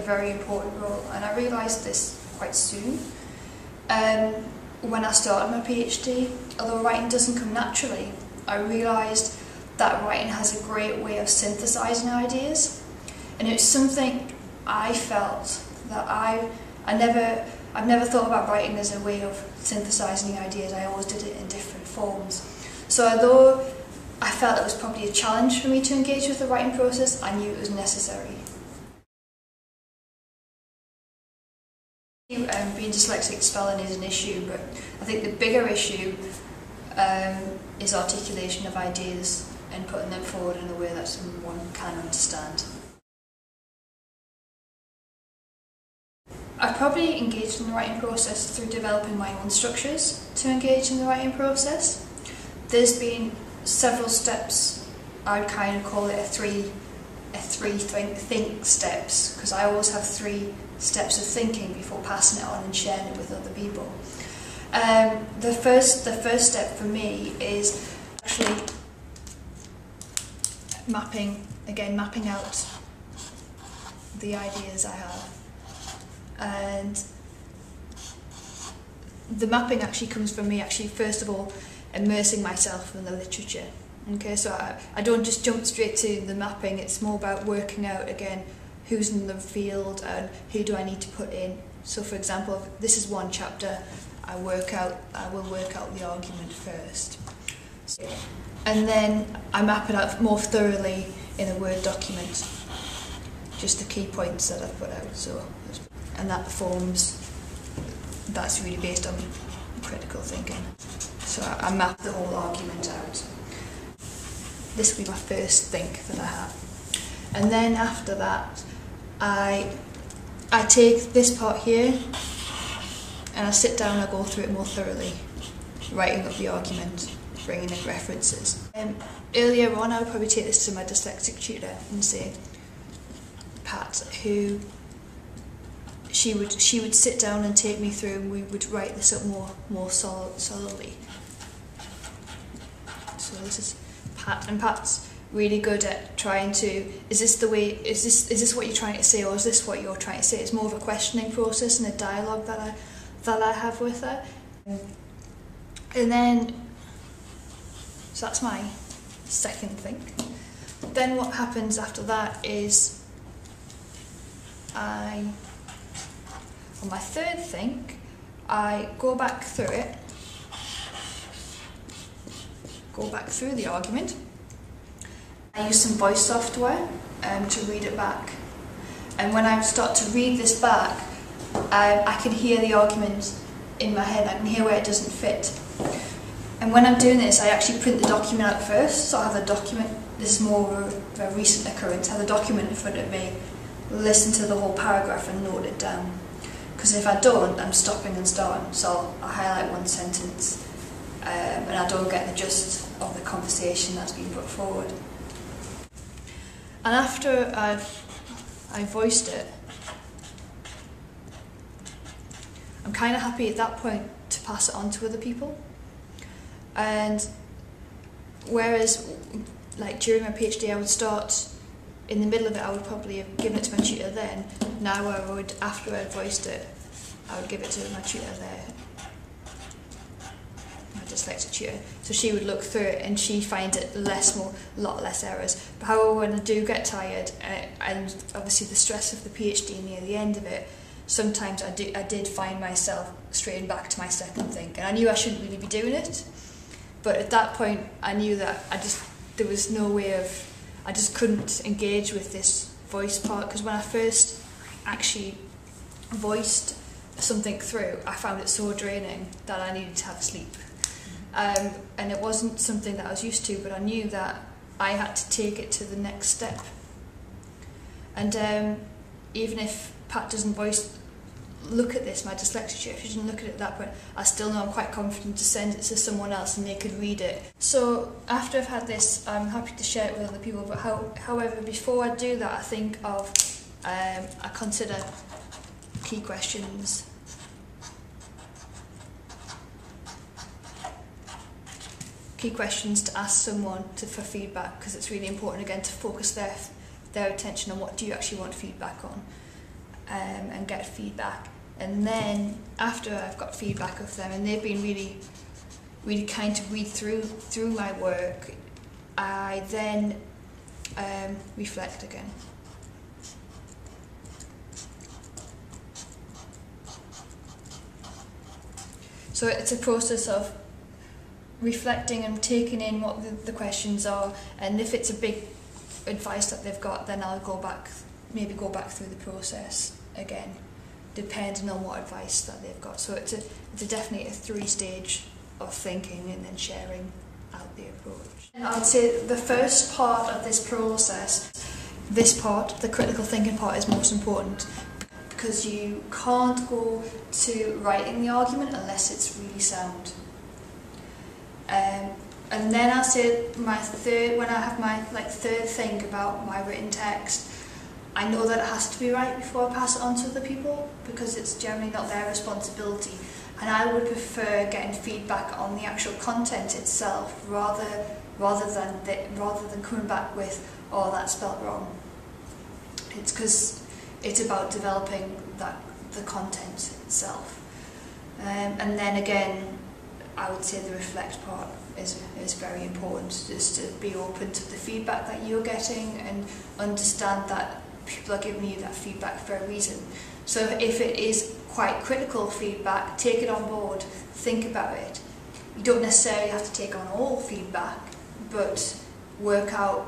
very important role, and I realised this quite soon when I started my PhD. Although writing doesn't come naturally, I realised that writing has a great way of synthesising ideas, and it's something I felt that I've never thought about writing as a way of synthesising ideas. I always did it in different forms. So although I felt it was probably a challenge for me to engage with the writing process, I knew it was necessary. Being dyslexic, spelling is an issue, but I think the bigger issue is articulation of ideas and putting them forward in a way that someone can understand. I've probably engaged in the writing process through developing my own structures to engage in the writing process. There's been several steps. I would kind of call it a three think steps, because I always have 3 steps of thinking before passing it on and sharing it with other people. The first step for me is actually mapping out the ideas I have. And the mapping actually comes from me first of all immersing myself in the literature. Okay, so I don't just jump straight to the mapping. It's more about working out again who's in the field and who do I need to put in. So for example, if this is one chapter, I will work out the argument first, and then I map it out more thoroughly in a Word document, just the key points that I've put out. So, and that's really based on critical thinking. So I map the whole argument out. This will be my first think that I have. And then after that, I take this part here and I sit down and I go through it more thoroughly, writing up the argument, bringing in references. Earlier on, I would probably take this to my dyslexic tutor and say, Pat, who she would sit down and take me through, and we would write this up more solidly. So this is Pat, and Pat's really good at trying to, is this what you're trying to say, or is this what you're trying to say? It's more of a questioning process and a dialogue that I have with her. And then, so that's my second think. Then what happens after that is on my third think, I go back through it, go back through the argument. I use some voice software to read it back. And when I start to read this back, I can hear the argument in my head, I can hear where it doesn't fit. And when I'm doing this, I actually print the document out first, so I have the document, this is more of a recent occurrence, I have the document in front of me, listen to the whole paragraph and note it down. Because if I don't, I'm stopping and starting, so I highlight one sentence and I don't get the gist of the conversation that's been put forward. And after I've voiced it, I'm kind of happy at that point to pass it on to other people. And whereas, like during my PhD, I would start in the middle of it, I would probably have given it to my tutor then. Now I would, after I'd voiced it, I would give it to my tutor there, my dyslexic tutor. So she would look through it and she finds it a lot less errors. But however, when I do get tired, and obviously the stress of the PhD near the end of it, sometimes I did find myself straying back to my second think, and I knew I shouldn't really be doing it. But at that point, I knew that there was no way of, I just couldn't engage with this voice part, because when I first actually voiced something through, I found it so draining that I needed to have sleep. And it wasn't something that I was used to, but I knew that I had to take it to the next step. And even if Pat doesn't look at this, my dyslexic tutor, if she didn't look at it at that point, I still know I'm quite confident to send it to someone else and they could read it. So after I've had this, I'm happy to share it with other people, but however, before I do that, I think of, I consider key questions. Key questions to ask someone for feedback, because it's really important again to focus their attention on what do you actually want feedback on. and get feedback. And then after I've got feedback of them and they've been really, really kind to read through my work, I then reflect again. So it's a process of reflecting and taking in what the questions are, and if it's a big advice that they've got, then I'll maybe go back through the process again, depending on what advice that they've got. So it's definitely a 3-stage of thinking and then sharing out the approach. And I'd say the first part of this process, the critical thinking part, is most important, because you can't go to writing the argument unless it's really sound. And then I'll say when I have my third thing about my written text, I know that it has to be right before I pass it on to other people, because it's generally not their responsibility. And I would prefer getting feedback on the actual content itself rather than coming back with, oh, that's spelt wrong. It's because it's about developing the content itself. And then again, I would say the reflect part is very important, just to be open to the feedback that you're getting and understand that people are giving you that feedback for a reason. So if it is quite critical feedback, take it on board, think about it. You don't necessarily have to take on all feedback, but work out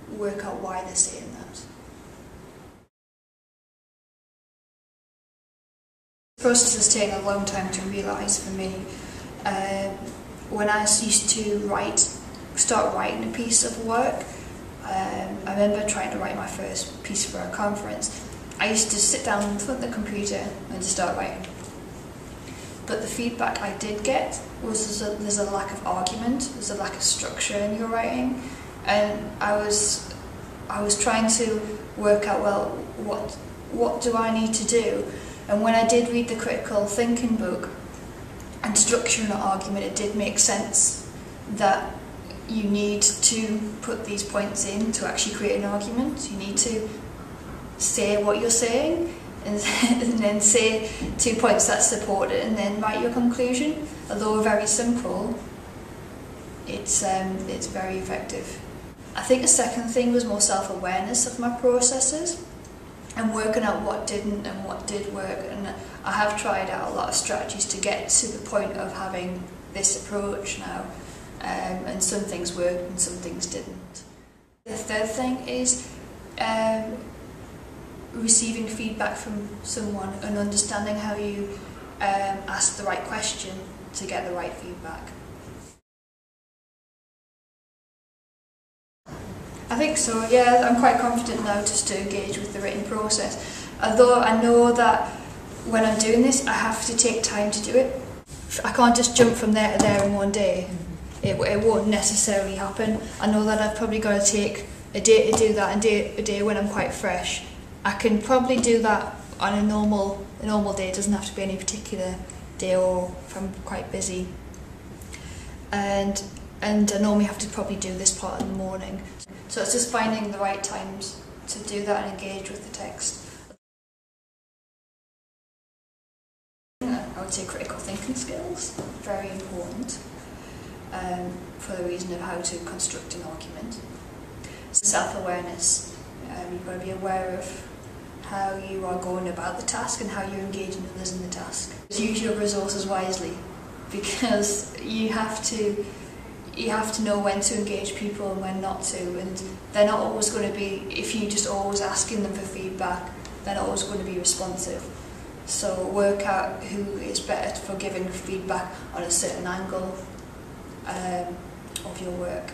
why they're saying that. The process has taken a long time to realise for me. When I used to start writing a piece of work, I remember trying to write my first piece for a conference. I used to sit down in front of the computer and just start writing. But the feedback I did get was there's a lack of argument, there's a lack of structure in your writing, and I was trying to work out, well, what do I need to do? And when I did read the critical thinking book and structuring an argument, it did make sense that you need to put these points in to actually create an argument. You need to say what you're saying and then say 2 points that support it and then write your conclusion. Although very simple, it's very effective. I think the second thing was more self-awareness of my processes and working out what didn't and what did work. And I have tried out a lot of strategies to get to the point of having this approach now. And some things worked and some things didn't. The third thing is receiving feedback from someone and understanding how you ask the right question to get the right feedback. I think so, yeah. I'm quite confident now just to engage with the written process. Although I know that when I'm doing this, I have to take time to do it. I can't just jump from there to there in one day. It won't necessarily happen. I know that I've probably got to take a day to do that and a day when I'm quite fresh. I can probably do that on a normal day. It doesn't have to be any particular day or if I'm quite busy. And I normally have to probably do this part in the morning. So it's just finding the right times to do that and engage with the text. I would say critical thinking skills, very important. For the reason of how to construct an argument. Self-awareness. You've got to be aware of how you are going about the task and how you're engaging others in the task. Use your resources wisely, because you have to know when to engage people and when not to, and they're not always going to be, if you just always asking them for feedback, they're not always going to be responsive. So work out who is better for giving feedback on a certain angle of your work.